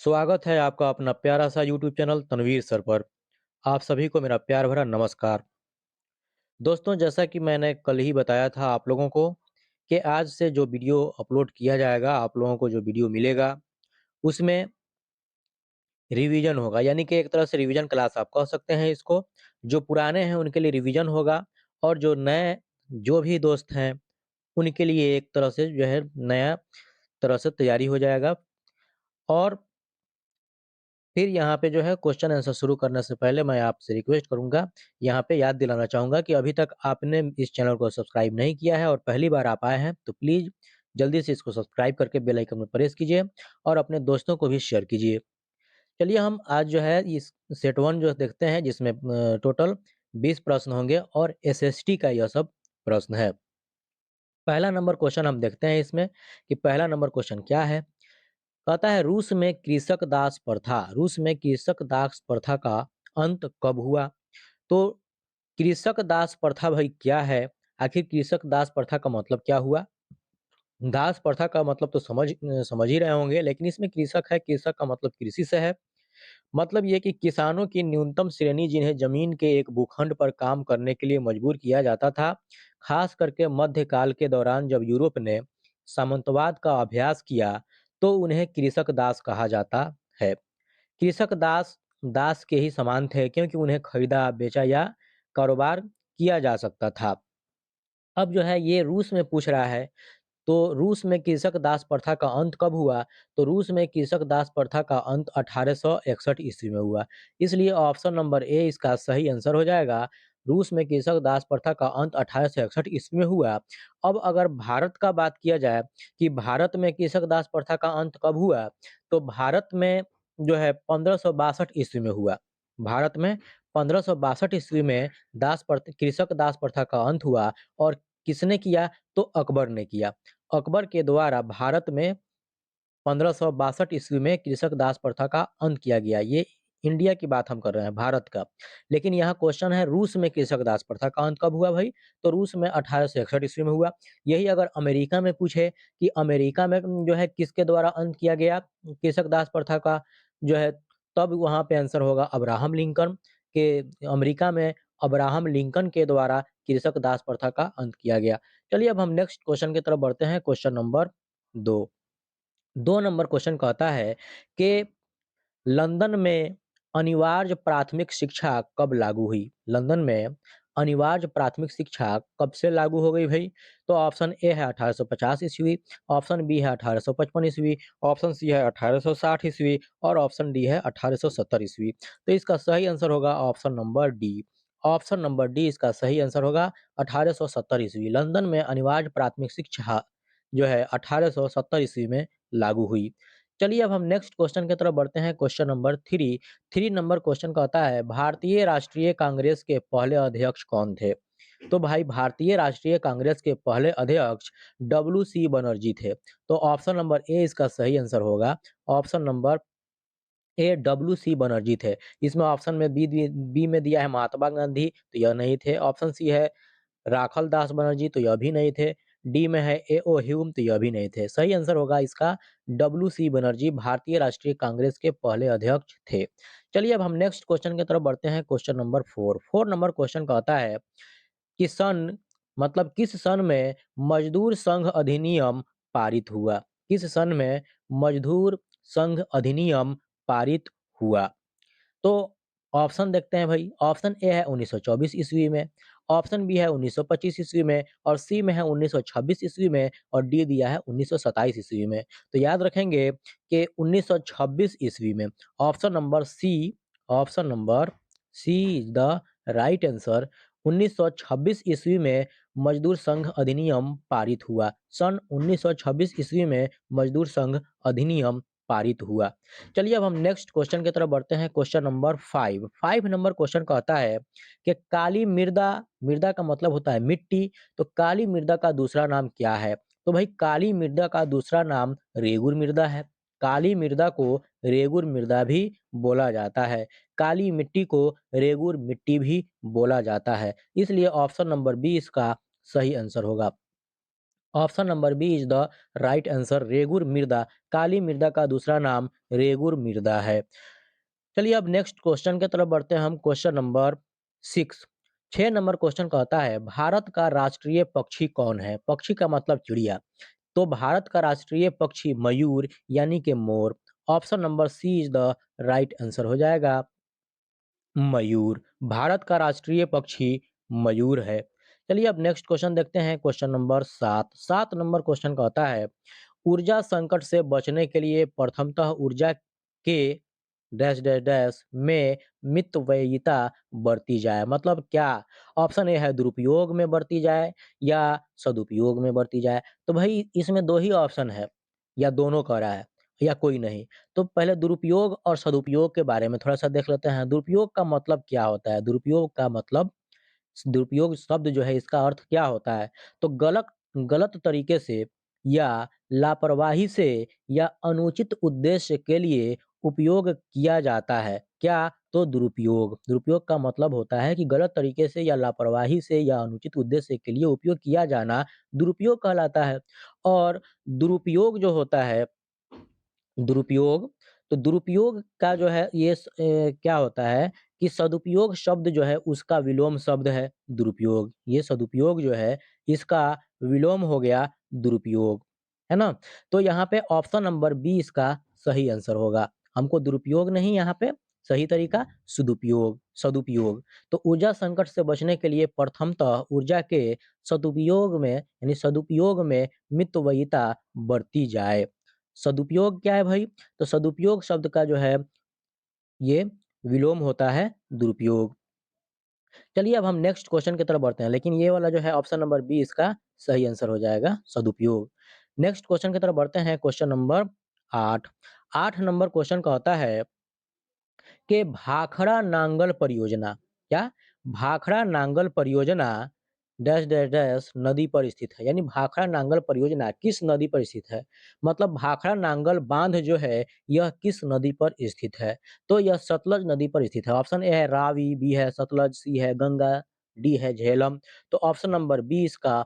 स्वागत है आपका अपना प्यारा सा यूट्यूब चैनल तनवीर सर पर। आप सभी को मेरा प्यार भरा नमस्कार। दोस्तों, जैसा कि मैंने कल ही बताया था आप लोगों को कि आज से जो वीडियो अपलोड किया जाएगा, आप लोगों को जो वीडियो मिलेगा, उसमें रिवीजन होगा। यानी कि एक तरह से रिवीजन क्लास आप कह सकते हैं इसको। जो पुराने हैं उनके लिए रिवीजन होगा और जो नए जो भी दोस्त हैं, उनके लिए एक तरह से जो है नया तरह से तैयारी हो जाएगा। और फिर यहाँ पे जो है क्वेश्चन आंसर शुरू करने से पहले मैं आपसे रिक्वेस्ट करूँगा, यहाँ पे याद दिलाना चाहूँगा कि अभी तक आपने इस चैनल को सब्सक्राइब नहीं किया है और पहली बार आप आए हैं, तो प्लीज़ जल्दी से इसको सब्सक्राइब करके बेल आइकन में प्रेस कीजिए और अपने दोस्तों को भी शेयर कीजिए। चलिए हम आज जो है इस सेट 1 जो देखते हैं, जिसमें टोटल 20 प्रश्न होंगे और एसएसटी का यह सब प्रश्न है। पहला नंबर क्वेश्चन हम देखते हैं इसमें कि पहला नंबर क्वेश्चन क्या है? कहता है रूस में कृषक दास प्रथा, रूस में कृषक दास प्रथा का अंत कब हुआ? तो कृषक दास प्रथा भाई क्या है? आखिर कृषक दास प्रथा का मतलब क्या हुआ? दास प्रथा का मतलब तो समझ ही रहे होंगे, लेकिन इसमें कृषक है, कृषक का मतलब कृषि से है। मतलब ये कि किसानों की न्यूनतम श्रेणी जिन्हें जमीन के एक भूखंड पर काम करने के लिए मजबूर किया जाता था, खास करके मध्यकाल के दौरान जब यूरोप ने सामंतवाद का अभ्यास किया, तो उन्हें कृषक दास कहा जाता है। कृषक दास दास के ही समान थे, क्योंकि उन्हें खरीदा, बेचा या कारोबार किया जा सकता था। अब जो है ये रूस में पूछ रहा है, तो रूस में कृषक दास प्रथा का अंत कब हुआ? तो रूस में कृषक दास प्रथा का अंत 1861 ईस्वी में हुआ। इसलिए ऑप्शन नंबर ए इसका सही आंसर हो जाएगा। रूस में कृषक दास प्रथा का अंत 1861 ईस्वी में हुआ। अब अगर भारत का बात किया जाए कि भारत में कृषक दास प्रथा का अंत कब हुआ? तो भारत में जो है 1562 ईस्वी में हुआ। भारत में 1562 ईस्वी में कृषक दास प्रथा का अंत हुआ। और किसने किया? तो अकबर ने किया। अकबर के द्वारा भारत में 1562 ईस्वी में कृषक दास प्रथा का अंत किया गया। ये इंडिया की बात हम कर रहे हैं, भारत का। लेकिन यहाँ क्वेश्चन है रूस में कृषक दास प्रथा का अंत कब हुआ भाई? तो रूस में 1861 ईस्वी में हुआ। यही अगर अमेरिका में पूछे कि अमेरिका में जो है किसके द्वारा अंत किया गया कृषक दास प्रथा का जो है, तब वहाँ पे आंसर होगा अब्राहम लिंकन के। अमेरिका में अब्राहम लिंकन के द्वारा कृषक दास प्रथा का अंत किया गया। चलिए अब हम नेक्स्ट क्वेश्चन की तरफ बढ़ते हैं, क्वेश्चन नंबर 2। 2 नंबर क्वेश्चन कहता है कि लंदन में अनिवार्य प्राथमिक शिक्षा कब लागू हुई? लंदन में अनिवार्य प्राथमिक शिक्षा कब से लागू हो गई भई? तो ऑप्शन ए है 1850 ईस्वी, ऑप्शन बी है 1855 ईस्वी, ऑप्शन सी है 1860 ईस्वी और ऑप्शन डी है 1870 ईस्वी। तो इसका सही आंसर होगा option number D. Option number D इसका सही आंसर होगा 1870 ईस्वी। लंदन में अनिवार्य प्राथमिक शिक्षा जो है 1870 ईस्वी में लागू हुई। चलिए अब हम नेक्स्ट क्वेश्चन की तरफ बढ़ते हैं, क्वेश्चन नंबर 3। 3 नंबर क्वेश्चन कहता है भारतीय राष्ट्रीय कांग्रेस के पहले अध्यक्ष कौन थे? तो भाई भारतीय राष्ट्रीय कांग्रेस के पहले अध्यक्ष डब्ल्यू.सी. बनर्जी थे। तो ऑप्शन नंबर ए इसका सही आंसर होगा। Option number A W C. Banerjee थे। इसमें ऑप्शन में बी में दिया है महात्मा गांधी, तो यह नहीं थे। ऑप्शन सी है राखल दास बनर्जी, तो यह भी नहीं थे। डी में है ए.ओ. ह्यूम, तो यह भी नहीं थे। सही आंसर होगा इसका डब्ल्यू.सी. बनर्जी भारतीय राष्ट्रीय कांग्रेस के पहले अध्यक्ष थे। चलिए अब हम नेक्स्ट क्वेश्चन की तरफ बढ़ते हैं, क्वेश्चन नंबर 4। 4 नंबर क्वेश्चन कहता है कि सन मतलब किस सन में मजदूर संघ अधिनियम पारित हुआ? किस सन में मजदूर संघ अधिनियम पारित हुआ? तो ऑप्शन देखते हैं भाई। ऑप्शन ए है 1924 ईस्वी में, ऑप्शन बी है 1925 ईस्वी में और सी में है 1926 ईस्वी में और डी दिया है 1927 ईस्वी में। तो याद रखेंगे कि 1926 ईस्वी में। Option number C, option number C is the right answer. 1926 ईस्वी में मजदूर संघ अधिनियम पारित हुआ। सन 1926 ईस्वी में मजदूर संघ अधिनियम पारित हुआ। चलिए अब हम नेक्स्ट क्वेश्चन की तरफ बढ़ते हैं, क्वेश्चन नंबर 5। 5 नंबर क्वेश्चन कहता है कि काली मृदा, मृदा का मतलब होता है मिट्टी, तो काली मृदा का दूसरा नाम क्या है? तो भाई काली मृदा का दूसरा नाम रेगुर मृदा है। काली मृदा को रेगुर मृदा भी बोला जाता है। काली मिट्टी को रेगुर मिट्टी भी बोला जाता है। इसलिए ऑप्शन नंबर बी इसका सही आंसर होगा। Option number B is the right answer, regur मृदा। काली मृदा का दूसरा नाम रेगुर मृदा है। चलिए अब नेक्स्ट क्वेश्चन की तरफ बढ़ते हैं हम। Question number 6। 6 नंबर क्वेश्चन कहता है भारत का राष्ट्रीय पक्षी कौन है? पक्षी का मतलब चिड़िया। तो भारत का राष्ट्रीय पक्षी मयूर यानी कि मोर। Option number C is the right answer हो जाएगा मयूर। भारत का राष्ट्रीय पक्षी मयूर है। चलिए अब नेक्स्ट क्वेश्चन देखते हैं। Question number 7। 7 नंबर क्वेश्चन कहता है ऊर्जा संकट से बचने के लिए प्रथमतः ऊर्जा के डैश डैश डैश में मितव्ययिता बरती जाए। मतलब क्या? ऑप्शन ए है दुरुपयोग में बरती जाए या सदुपयोग में बरती जाए। तो भाई इसमें दो ही ऑप्शन है, या दोनों कह रहा है या कोई नहीं। तो पहले दुरुपयोग और सदुपयोग के बारे में थोड़ा सा देख लेते हैं। दुरुपयोग का मतलब क्या होता है? दुरुपयोग का मतलब, दुरुपयोग शब्द जो है इसका अर्थ क्या होता है? तो गलत गलत तरीके से या लापरवाही से या अनुचित उद्देश्य के लिए उपयोग किया जाता है। क्या? तो दुरुपयोग। दुरुपयोग का मतलब होता है कि गलत तरीके से या लापरवाही से या अनुचित उद्देश्य के लिए उपयोग किया जाना दुरुपयोग कहलाता है। और दुरुपयोग जो होता है, दुरुपयोग, तो दुरुपयोग का जो है ये क्या होता है कि सदुपयोग शब्द जो है उसका विलोम शब्द है दुरुपयोग। ये सदुपयोग जो है इसका विलोम हो गया दुरुपयोग, है ना? तो यहाँ पे ऑप्शन नंबर बी इसका सही आंसर होगा। हमको दुरुपयोग नहीं, यहाँ पे सही तरीका सदुपयोग सदुपयोग। तो ऊर्जा संकट से बचने के लिए प्रथमतः ऊर्जा के सदुपयोग में यानी सदुपयोग में मितव्ययिता बरती जाए। सदुपयोग क्या है भाई? तो सदुपयोग शब्द का जो है ये विलोम होता है दुरुपयोग। चलिए अब हम नेक्स्ट क्वेश्चन की तरफ बढ़ते हैं, लेकिन ये वाला जो है ऑप्शन नंबर बी इसका सही आंसर हो जाएगा सदुपयोग। नेक्स्ट क्वेश्चन की तरफ बढ़ते हैं। Question number 8। 8 नंबर क्वेश्चन कहता है कि भाखड़ा नांगल परियोजना, क्या? भाखड़ा नांगल परियोजना डैश डैश डैश नदी पर स्थित है। यानी भाखड़ा नांगल परियोजना किस नदी पर स्थित है? मतलब भाखड़ा नांगल बांध जो है यह किस नदी पर स्थित है? तो यह सतलज नदी पर स्थित है। ऑप्शन ए है रावी, बी है सतलज, सी है गंगा, डी है झेलम। तो ऑप्शन नंबर बी इसका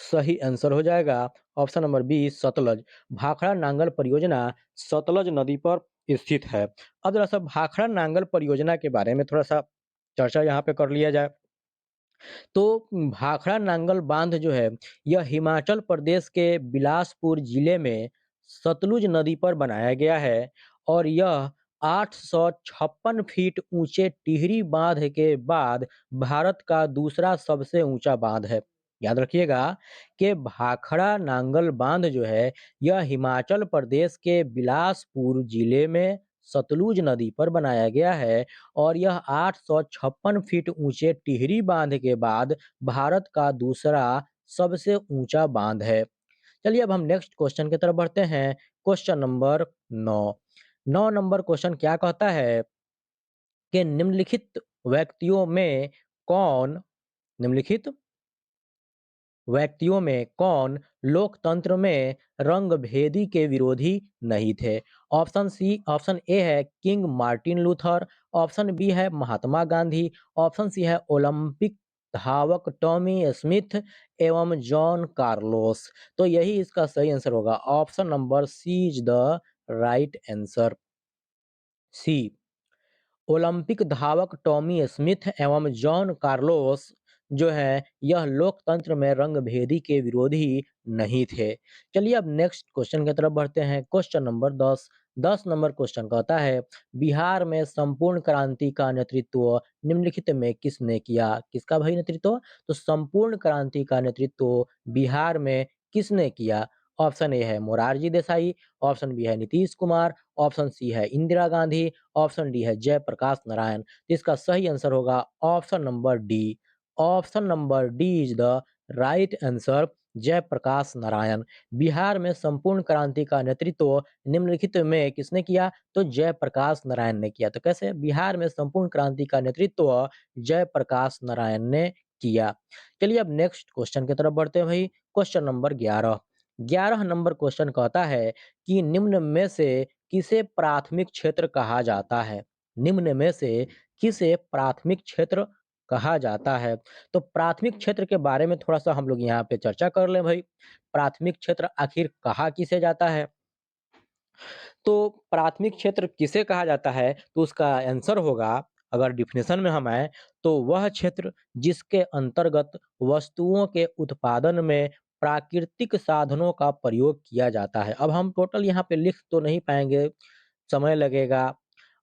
सही आंसर हो जाएगा। Option number B Sutlej. Bhakra Nangal परियोजना सतलज नदी पर स्थित है। अब जरा सा भाखड़ा नांगल परियोजना के बारे में थोड़ा सा चर्चा यहाँ पे कर लिया जाए। तो भाखड़ा नांगल बांध जो है यह हिमाचल प्रदेश के बिलासपुर जिले में सतलुज नदी पर बनाया गया है और यह 856 फीट ऊंचे टिहरी बांध के बाद भारत का दूसरा सबसे ऊंचा बांध है। याद रखिएगा कि भाखड़ा नांगल बांध जो है यह हिमाचल प्रदेश के बिलासपुर जिले में सतलुज नदी पर बनाया गया है और यह 856 फीट ऊंचे टिहरी बांध के बाद भारत का दूसरा सबसे ऊंचा बांध है। चलिए अब हम नेक्स्ट क्वेश्चन की तरफ बढ़ते हैं। Question number 9। 9 नंबर क्वेश्चन क्या कहता है कि निम्नलिखित व्यक्तियों में कौन निम्नलिखित व्यक्तियों में कौन लोकतंत्र में रंगभेदी के विरोधी नहीं थे? ऑप्शन ए है King Martin Luther, option B है महात्मा गांधी, ऑप्शन सी है ओलंपिक धावक टॉमी स्मिथ एवं जॉन कार्लोस। तो यही इसका सही आंसर होगा। Option number C is the right answer. C, Olympic धावक टॉमी स्मिथ एवं जॉन कार्लोस जो है यह लोकतंत्र में रंगभेदी के विरोधी नहीं थे। चलिए अब नेक्स्ट क्वेश्चन की तरफ बढ़ते हैं। Question number 10। 10 नंबर क्वेश्चन कहता है बिहार में संपूर्ण क्रांति का नेतृत्व निम्नलिखित में किसने किया? किसका भाई नेतृत्व? तो संपूर्ण क्रांति का नेतृत्व बिहार में किसने किया? ऑप्शन ए है मोरारजी देसाई, ऑप्शन बी है नीतीश कुमार, ऑप्शन सी है इंदिरा गांधी, ऑप्शन डी है जयप्रकाश नारायण। तो इसका सही आंसर होगा option number D. Option number D is the right answer, Jayaprakash Narayan. Bihar में संपूर्ण क्रांति का नेतृत्व निम्नलिखित में किसने किया? तो जयप्रकाश नारायण ने किया। तो कैसे? बिहार में संपूर्ण क्रांति का नेतृत्व जयप्रकाश नारायण ने किया। चलिए अब नेक्स्ट क्वेश्चन की तरफ बढ़ते हैं भाई। Question number 11। 11 नंबर क्वेश्चन कहता है कि निम्न में से किसे प्राथमिक क्षेत्र कहा जाता है? निम्न में से किसे प्राथमिक क्षेत्र कहा जाता है? तो प्राथमिक क्षेत्र के बारे में थोड़ा-सा हम लोग यहाँ पे चर्चा कर लें भई। प्राथमिक क्षेत्र आखिर कहा किसे जाता है? तो प्राथमिक क्षेत्र किसे कहा जाता है? तो उसका आंसर होगा, अगर डेफिनिशन में हम आएँ, तो वह क्षेत्र जिसके अंतर्गत वस्तुओं के उत्पादन में प्राकृतिक साधनों का प्रयोग किया जाता है। अब हम टोटल यहाँ पे लिख तो नहीं पाएँगे, समय लगेगा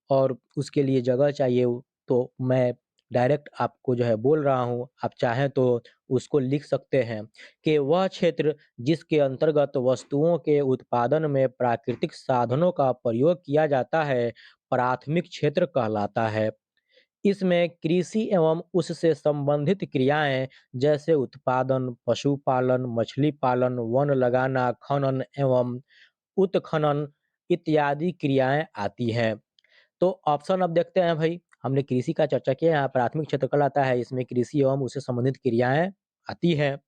और उसके लिए जगह चाहिए, तो मैं डायरेक्ट आपको जो है बोल रहा हूँ, आप चाहें तो उसको लिख सकते हैं कि वह क्षेत्र जिसके अंतर्गत वस्तुओं के उत्पादन में प्राकृतिक साधनों का प्रयोग किया जाता है, प्राथमिक क्षेत्र कहलाता है। इसमें कृषि एवं उससे संबंधित क्रियाएँ जैसे उत्पादन, पशुपालन, मछली पालन, वन लगाना, खनन एवं उत्खनन इत्यादि क्रियाएँ आती हैं। तो ऑप्शन अब देखते हैं भई, हमने कृषि का चर्चा किया, यहाँ प्राथमिक क्षेत्र कहलाता है, इसमें कृषि एवं उससे संबंधित क्रियाएँ आती हैं।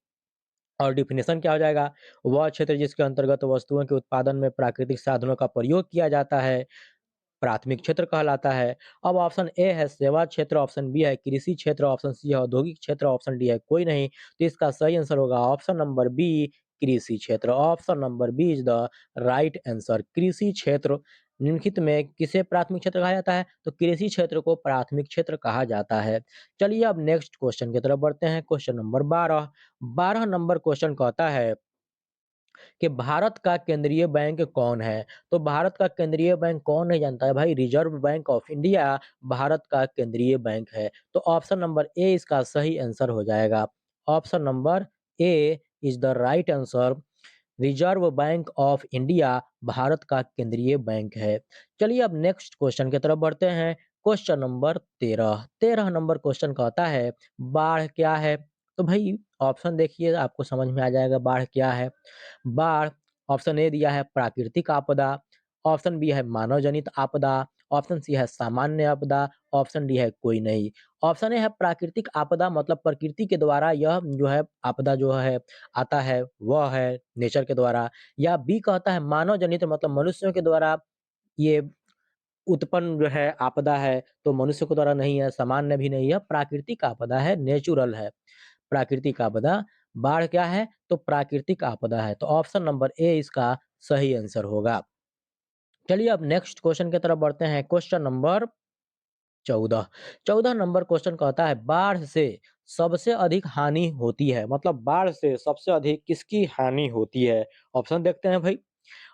और डेफिनिशन क्या हो जाएगा? वह क्षेत्र जिसके अंतर्गत वस्तुओं के उत्पादन में प्राकृतिक साधनों का प्रयोग किया जाता है, प्राथमिक क्षेत्र कहलाता है। अब ऑप्शन ए है सेवा क्षेत्र, ऑप्शन बी है कृषि क्षेत्र, ऑप्शन सी है औद्योगिक क्षेत्र, ऑप्शन डी है कोई नहीं। तो इसका सही आंसर होगा ऑप्शन नंबर बी, कृषि क्षेत्र। Option number B is the right answer. कृषि क्षेत्र निम्नलिखित में किसे प्राथमिक क्षेत्र कहा जाता है? तो कृषि क्षेत्र को प्राथमिक क्षेत्र कहा जाता है। चलिए अब नेक्स्ट क्वेश्चन की तरफ बढ़ते हैं। Question number 12। 12 नंबर क्वेश्चन कहता है कि भारत का केंद्रीय बैंक कौन है? तो भारत का केंद्रीय बैंक कौन नहीं जानता है भाई? Reserve bank of India Bharat का केंद्रीय बैंक है। तो ऑप्शन नंबर ए इसका सही आंसर हो जाएगा। Option number A is the right answer. Reserve bank of India Bharat का केंद्रीय बैंक है। चलिए अब नेक्स्ट क्वेश्चन की तरफ बढ़ते हैं। Question number 13। 13 नंबर क्वेश्चन कहता है, बाढ़ क्या है? तो भई ऑप्शन देखिए आपको समझ में आ जाएगा बाढ़ क्या है। बाढ़, ऑप्शन ए दिया है प्राकृतिक आपदा, ऑप्शन बी है मानव जनित आपदा, ऑप्शन सी है सामान्य आपदा, ऑप्शन डी है कोई नहीं। ऑप्शन ए है प्राकृतिक आपदा, मतलब प्रकृति के द्वारा यह जो है आपदा जो है आता है, वह है नेचर के द्वारा। या बी कहता है मानव जनित, मतलब मनुष्यों के द्वारा ये उत्पन्न जो है आपदा है, तो मनुष्य के द्वारा नहीं है, सामान्य भी नहीं है, प्राकृतिक आपदा है, नेचुरल है। प्राकृतिक आपदा, बाढ़ क्या है? तो प्राकृतिक आपदा है। तो ऑप्शन नंबर ए इसका सही आंसर होगा। चलिए अब नेक्स्ट क्वेश्चन की तरफ बढ़ते हैं। Question number 14। 14 नंबर क्वेश्चन कहता है, बाढ़ से सबसे अधिक हानि होती है, मतलब बाढ़ से सबसे अधिक किसकी हानि होती है? ऑप्शन देखते हैं भाई।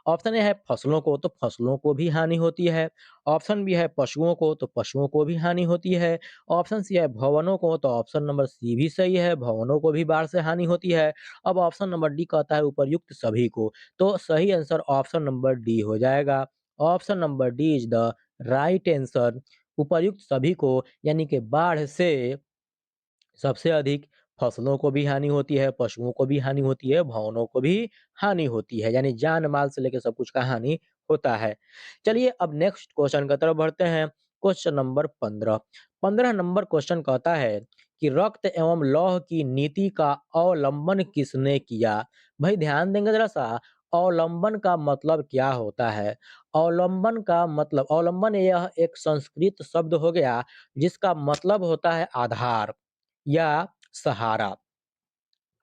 ऑप्शन ए है फसलों को, तो फसलों को भी हानि होती है। ऑप्शन बी है पशुओं को, तो पशुओं को भी हानि होती है। ऑप्शन सी है भवनों को, तो ऑप्शन नंबर सी भी सही है, भवनों को भी बाढ़ से हानि होती है। अब ऑप्शन नंबर डी कहता है उपर्युक्त सभी को, तो सही आंसर ऑप्शन नंबर डी हो जाएगा। Option number D is the right answer. उपर्युक्त सभी को यानी कि बाढ़ से सबसे अधिक फसलों को भी हानि होती है, पशुओं को भी हानि होती है, भवनों को भी हानि होती है, यानी जान-माल से लेके सब कुछ का हानि होता है। चलिए अब नेक्स्ट क्वेश्चन की तरफ बढ़ते हैं। Question number 15। 15 नंबर क्वेश्चन कहता है कि रक्त एवं लौह की नीति का अवलंबन किसने किया? भाई ध्यान देंगे ज़रा-सा, अवलंबन का मतलब क्या होता है? अवलंबन का मतलब, अवलंबन यह एक संस्कृत शब्द हो गया जिसका मतलब होता है आधार या सहारा।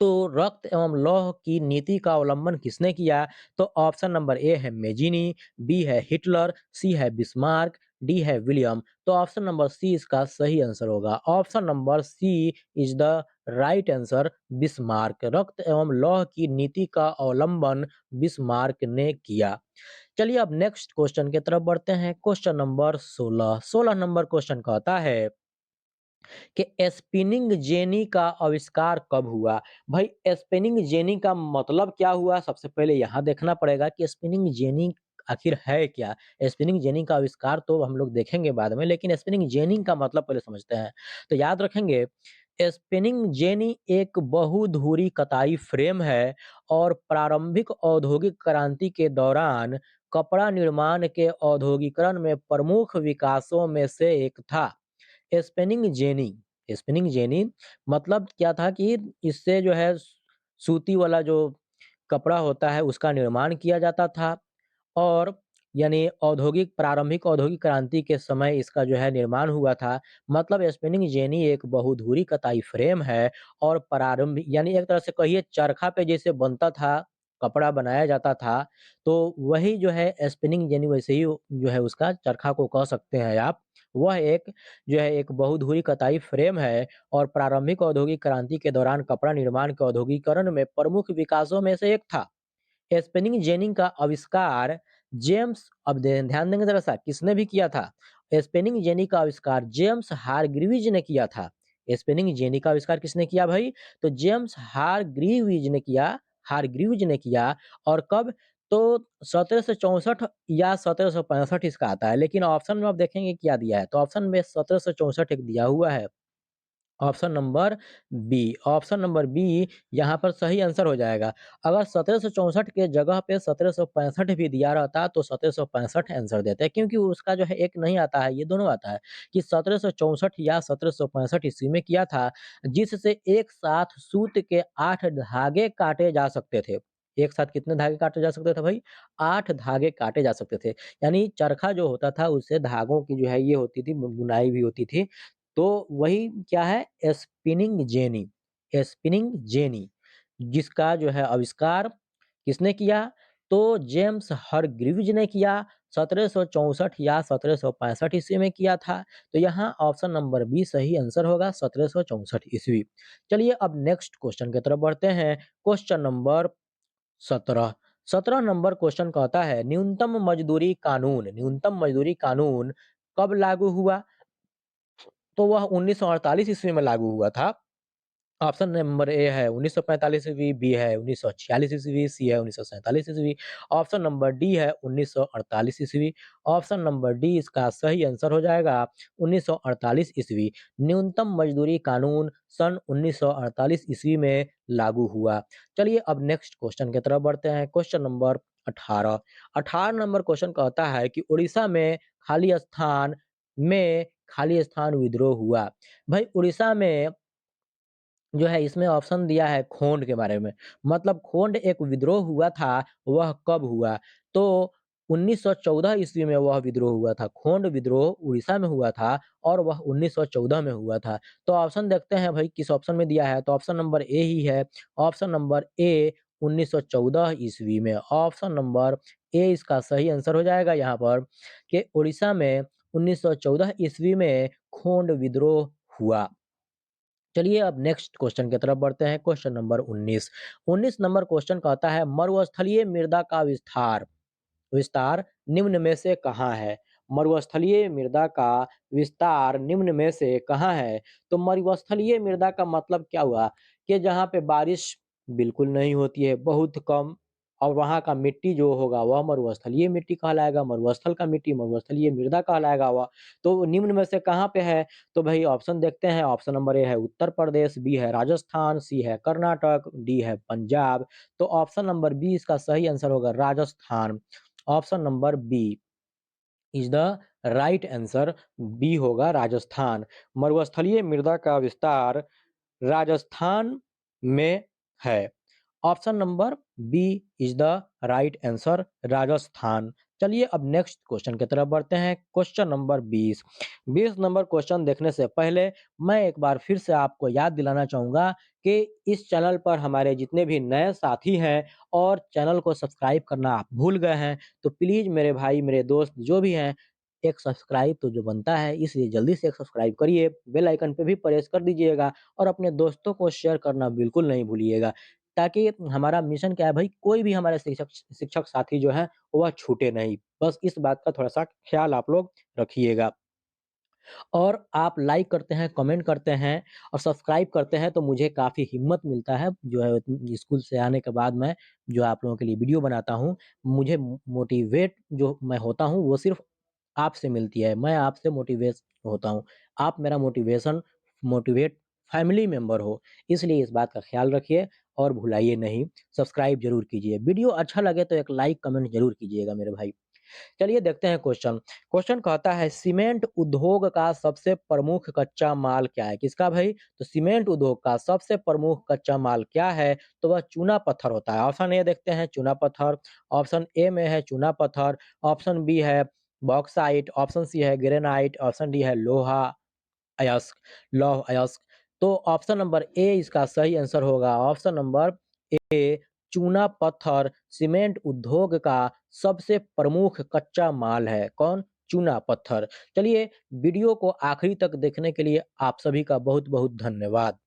तो रक्त एवं लौह की नीति का अवलंबन किसने किया? तो ऑप्शन नंबर ए है मेजिनी, बी है हिटलर, सी है बिस्मार्क, डी है विलियम। तो ऑप्शन नंबर सी इसका सही आंसर होगा। Option number C is the right answer, Bismarck. रक्त एवं लौह की नीति का अवलंबन बिस्मार्क ने किया। चलिए अब नेक्स्ट क्वेश्चन की तरफ बढ़ते हैं। Question number 16। 16 नंबर क्वेश्चन कहता है कि स्पिनिंग जेनी का आविष्कार कब हुआ? भाई स्पिनिंग जेनी का मतलब क्या हुआ? सबसे पहले यहाँ देखना पड़ेगा कि स्पिनिंग जेनी आखिर है क्या? स्पिनिंग जेनी का आविष्कार तो हम लोग देखेंगे बाद में, लेकिन स्पिनिंग जेनी का मतलब पहले समझते हैं। तो याद रखेंगे, स्पिनिंग जेनी एक बहुधुरी कताई फ्रेम है और प्रारंभिक औद्योगिक क्रांति के दौरान कपड़ा निर्माण के औद्योगीकरण में प्रमुख विकासों में से एक था। स्पिनिंग जेनी, स्पिनिंग जेनी मतलब क्या था कि इससे जो है सूती वाला जो कपड़ा होता है उसका निर्माण किया जाता था और यानी प्रारंभिक औद्योगिक क्रांति के समय इसका जो है निर्माण हुआ था। मतलब स्पिनिंग जेनी एक बहुधुरी कताई फ्रेम है और प्रारंभिक यानी एक तरह से कहिए चरखा पे जैसे बनता था, कपड़ा बनाया जाता था, तो वही जो है स्पिनिंग जेनी वैसे ही जो है उसका चरखा को कह सकते हैं आप। वह एक जो है एक बहुधुरी कताई फ्रेम है और प्रारंभिक औद्योगिक क्रांति के दौरान कपड़ा निर्माण के औद्योगिकरण में प्रमुख विकासों में से एक था। स्पिनिंग जेनी का आविष्कार जेम्स अब ध्यान देंगे ज़रा सा किसने भी किया था? स्पिनिंग जेनी का आविष्कार जेम्स हारग्रीव्ज ने किया था। स्पिनिंग जेनी का आविष्कार किसने किया भाई? तो जेम्स हारग्रीव्ज ने किया और कब? तो 1764 या 1765 इसका आता है, लेकिन ऑप्शन में आप देखेंगे क्या दिया है, तो ऑप्शन में 1764 एक दिया हुआ है। ऑप्शन नंबर बी यहाँ पर सही आंसर हो जाएगा। अगर 1764 के जगह पे 1765 भी दिया रहता तो 1765 आंसर देते क्योंकि उसका जो है एक नहीं आता है, ये दोनों आता है कि 1764 या 1765 ईस्वी में किया था, जिससे एक साथ सूत के 8 धागे काटे जा सकते थे। एक साथ कितने धागे काटे जा सकते थे भाई? 8 धागे काटे जा सकते थे। यानी चरखा जो होता था उससे धागों की जो है ये होती थी, बुनाई भी होती थी। तो वही क्या है स्पिनिंग जेनी जिसका जो है आविष्कार किसने किया? तो जेम्स हरग्रीव्ज ने किया 1764 या 1765 ईस्वी में किया था। तो यहाँ ऑप्शन नंबर बी सही आंसर होगा 1764 ईस्वी। चलिए अब नेक्स्ट क्वेश्चन की तरफ बढ़ते हैं। क्वेश्चन नंबर 17 17 नंबर क्वेश्चन कहता है न्यूनतम मजदूरी कानून कब लागू हुआ? तो वह 1948 ईस्वी में लागू हुआ था। ऑप्शन नंबर ए है 1945 ईस्वी, बी है 1946 ईस्वी, सी है 1947 ईस्वी, ऑप्शन नंबर डी है 1948 ईस्वी। ऑप्शन नंबर डी इसका सही आंसर हो जाएगा 1948 ईस्वी। न्यूनतम मजदूरी कानून सन 1948 ईस्वी में लागू हुआ। चलिए अब नेक्स्ट क्वेश्चन की तरफ बढ़ते हैं। क्वेश्चन नंबर 18 18 नंबर क्वेश्चन कहता है कि उड़ीसा में खाली स्थान विद्रोह हुआ। भाई उड़ीसा में जो है इसमें ऑप्शन दिया है खोंड के बारे में। मतलब खोंड एक विद्रोह हुआ था, वह कब हुआ? तो 1914 ईस्वी में वह विद्रोह हुआ था। खोंड विद्रोह उड़ीसा में हुआ था और वह 1914 में हुआ था। तो ऑप्शन देखते हैं भाई किस ऑप्शन में दिया है, तो ऑप्शन नंबर ए ही है। ऑप्शन नंबर ए 1914 ईस्वी में। ऑप्शन नंबर ए इसका सही आंसर हो जाएगा यहाँ पर कि उड़ीसा में 1914 ईस्वी में खोंड विद्रोह हुआ। चलिए अब नेक्स्ट क्वेश्चन की तरफ बढ़ते हैं। क्वेश्चन नंबर 19 19 नंबर क्वेश्चन कहता है मरुस्थलीय मृदा का विस्तार विस्तार निम्न में से कहाँ है? मरुस्थलीय मृदा का विस्तार निम्न में से कहाँ है? तो मरुस्थलीय मृदा का मतलब क्या हुआ कि जहाँ पे बारिश बिल्कुल नहीं होती है, बहुत कम, और वहाँ का मिट्टी जो होगा वह मरुस्थलीय मिट्टी कहलाएगा, मरुस्थल का मिट्टी मरुस्थलीय मृदा कहलाएगा वह। तो निम्न में से कहाँ पे है? तो भाई ऑप्शन देखते हैं। ऑप्शन नंबर ए है उत्तर प्रदेश, बी है राजस्थान, सी है कर्नाटक, डी है पंजाब। तो ऑप्शन नंबर बी इसका सही आंसर होगा Rajasthan. Option number B is the right answer. B होगा राजस्थान। मरुस्थलीय मृदा का विस्तार राजस्थान में है। Option number B is the right answer Rajasthan. चलिए अब नेक्स्ट क्वेश्चन की तरफ बढ़ते हैं। क्वेश्चन नंबर 20 20 नंबर क्वेश्चन देखने से पहले मैं एक बार फिर से आपको याद दिलाना चाहूंगा कि इस चैनल पर हमारे जितने भी नए साथी हैं और चैनल को सब्सक्राइब करना आप भूल गए हैं, तो प्लीज मेरे भाई मेरे दोस्त जो भी हैं, एक सब्सक्राइब तो जो बनता है, इसलिए जल्दी से एक सब्सक्राइब करिए, बेल आइकन पे भी प्रेस कर दीजिएगा और अपने दोस्तों को शेयर करना बिल्कुल नहीं भूलिएगा। ताकि हमारा मिशन क्या है भाई, कोई भी हमारे शिक्षक शिक्षक साथी जो हैं वह छूटे नहीं। बस इस बात का थोड़ा-सा ख़्याल आप लोग रखिएगा। और आप लाइक करते हैं, कमेंट करते हैं और सब्सक्राइब करते हैं तो मुझे काफ़ी हिम्मत मिलता है, जो है स्कूल से आने के बाद मैं जो आप लोगों के लिए वीडियो बनाता हूँ, मुझे मोटिवेट जो मैं होता हूँ वो सिर्फ़ आपसे मिलती है। मैं आपसे मोटिवेट होता हूँ। आप मेरा मोटिवेट फैमिली मेंबर हो, इसलिए इस बात का ख़्याल रखिए और भुलाइए नहीं, सब्सक्राइब ज़रूर कीजिए। वीडियो अच्छा लगे तो एक लाइक, कमेंट ज़रूर कीजिएगा मेरे भाई। चलिए देखते हैं क्वेश्चन। क्वेश्चन कहता है सीमेंट उद्योग का सबसे प्रमुख कच्चा माल क्या है? किसका भाई? तो सीमेंट उद्योग का सबसे प्रमुख कच्चा माल क्या है? तो वह चूना पत्थर होता है। ऑप्शन ए देखते हैं चूना पत्थर, ऑप्शन ए में है चूना पत्थर, ऑप्शन बी है बॉक्साइट, ऑप्शन सी है ग्रेनाइट, ऑप्शन डी है लोहा अयस्क लौह अयस्क। तो ऑप्शन नंबर ए इसका सही आंसर होगा। ऑप्शन नंबर ए चूना पत्थर सीमेंट उद्योग का सबसे प्रमुख कच्चा माल है। कौन? चूना पत्थर। चलिए वीडियो को आखिरी तक देखने के लिए आप सभी का बहुत-बहुत धन्यवाद।